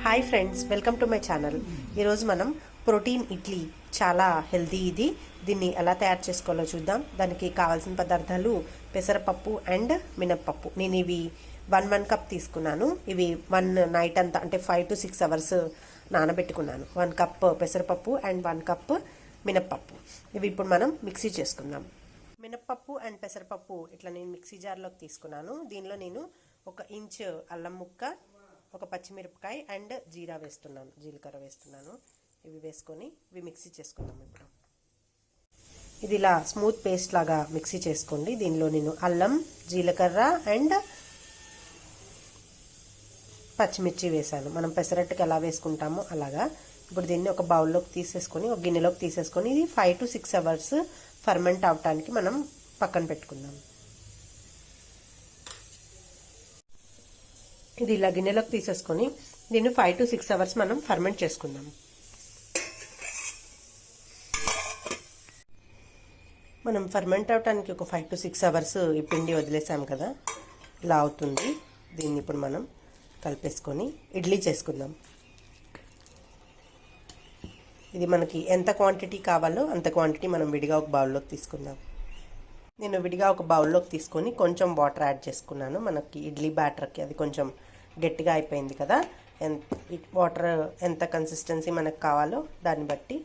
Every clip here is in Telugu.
Hi friends, welcome to my channel. ఈరోజు మనం ప్రోటీన్ ఇడ్లీ, చాలా హెల్తీ ఇది. దీన్ని ఎలా తయారు చేసుకోవాలో చూద్దాం. దానికి కావాల్సిన పదార్థాలు పెసరపప్పు అండ్ మినప్పప్పు. నేను ఇవి 1 కప్ తీసుకున్నాను. ఇవి 1 నైట్ అంతా అంటే 5 to 6 అవర్స్ నానబెట్టుకున్నాను. 1 కప్ పెసరపప్పు అండ్ 1 కప్ మినప్పప్పు. ఇవి ఇప్పుడు మనం మిక్సీ చేసుకుందాం. మినప్పప్పు అండ్ పెసరపప్పు ఇట్లా నేను మిక్సీ జార్లోకి తీసుకున్నాను. దీనిలో నేను 1 ఇంచ్ అల్లం ముక్క, 1 పచ్చిమిరపకాయ అండ్ జీలకర్ర వేస్తున్నాను. ఇవి వేసుకొని ఇవి మిక్సీ చేసుకుందాం. ఇప్పుడు ఇది ఇలా స్మూత్ పేస్ట్ లాగా మిక్సీ చేసుకోండి. దీనిలో నేను అల్లం, జీలకర్ర అండ్ పచ్చిమిర్చి వేసాను. మనం పెసరట్టుకి ఎలా వేసుకుంటామో అలాగా. ఇప్పుడు దీన్ని ఒక బౌల్లోకి తీసేసుకొని, ఒక గిన్నెలోకి తీసేసుకొని ఇది 5 to 6 అవర్స్ ఫర్మెంట్ అవటానికి మనం పక్కన పెట్టుకుందాం. ఇది ఇలా గిన్నెలోకి తీసేసుకొని దీన్ని 5 to 6 అవర్స్ మనం ఫర్మెంట్ చేసుకుందాం. మనం ఫర్మెంట్ అవటానికి ఒక 5 to 6 అవర్స్ ఈ పిండి వదిలేసాం కదా, ఇలా అవుతుంది. దీన్ని ఇప్పుడు మనం కలిపేసుకొని ఇడ్లీ చేసుకుందాం. ఇది మనకి ఎంత క్వాంటిటీ కావాలో అంత క్వాంటిటీ మనం విడిగా ఒక బౌల్లోకి తీసుకుందాం. నేను విడిగా ఒక బౌల్లోకి తీసుకొని కొంచెం వాటర్ యాడ్ చేసుకున్నాను. మనకి ఇడ్లీ బ్యాటర్కి అది కొంచెం గట్టిగా అయిపోయింది కదా. వాటర్ ఎంత కన్సిస్టెన్సీ మనకు కావాలో దాన్ని బట్టి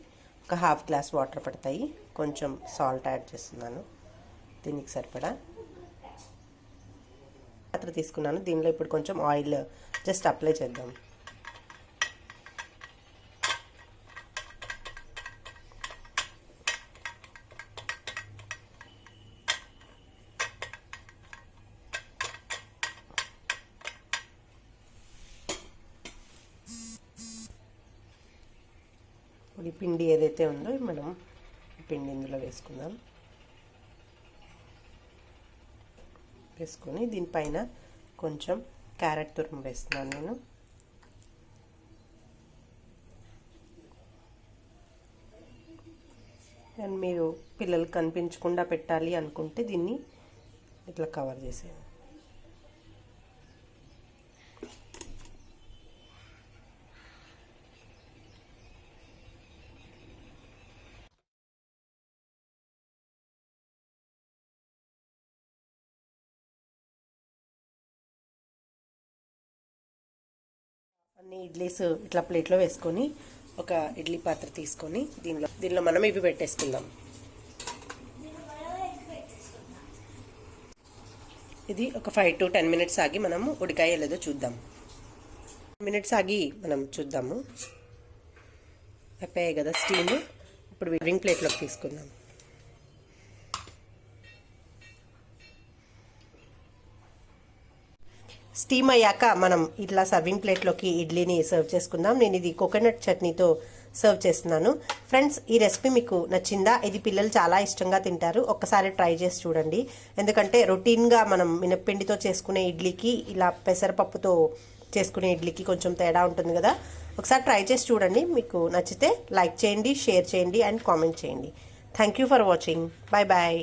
ఒక 1/2 గ్లాస్ వాటర్ పడతాయి. కొంచెం సాల్ట్ యాడ్ చేస్తున్నాను దీనికి సరిపడా. పాత్ర తీసుకున్నాను. దీనిలో ఇప్పుడు కొంచెం ఆయిల్ జస్ట్ అప్లై చేద్దాం. ఈ పిండి ఏదైతే ఉందో మనం ఈ పిండి ఇందులో వేసుకుందాం. వేసుకొని దీనిపైన కొంచెం క్యారెట్ తురుము వేస్తున్నాను నేను. అండ్ మీరు పిల్లలకు కనిపించకుండా పెట్టాలి అనుకుంటే దీన్ని ఇట్లా కవర్ చేసేయండి. అన్ని ఇడ్లీస్ ఇట్లా ప్లేట్లో వేసుకొని ఒక ఇడ్లీ పాత్ర తీసుకొని దీనిలో మనం ఇవి పెట్టేసుకుందాం. ఇది ఒక 5 to 10 మినిట్స్ ఆగి మనము ఉడికాయో లేదో చూద్దాం. మినిట్స్ ఆగి మనం చూద్దాము. అయిపోయాయి కదా స్టీమ్. ఇప్పుడు సర్వింగ్ ప్లేట్లోకి తీసుకుందాం. స్టీమ్ అయ్యాక మనం ఇట్లా సర్వింగ్ ప్లేట్లోకి ఇడ్లీని సర్వ్ చేసుకుందాం. నేను ఇది కోకోనట్ చట్నీతో సర్వ్ చేస్తున్నాను. ఫ్రెండ్స్, ఈ రెసిపీ మీకు నచ్చిందా? ఇది పిల్లలు చాలా ఇష్టంగా తింటారు. ఒక్కసారి ట్రై చేసి చూడండి. ఎందుకంటే రొటీన్గా మనం మినప్పిండితో చేసుకునే ఇడ్లీకి ఇలా పెసరపప్పుతో చేసుకునే ఇడ్లీకి కొంచెం తేడా ఉంటుంది కదా. ఒకసారి ట్రై చేసి చూడండి. మీకు నచ్చితే లైక్ చేయండి, షేర్ చేయండి అండ్ కామెంట్ చేయండి. Thank you for watching. Bye bye.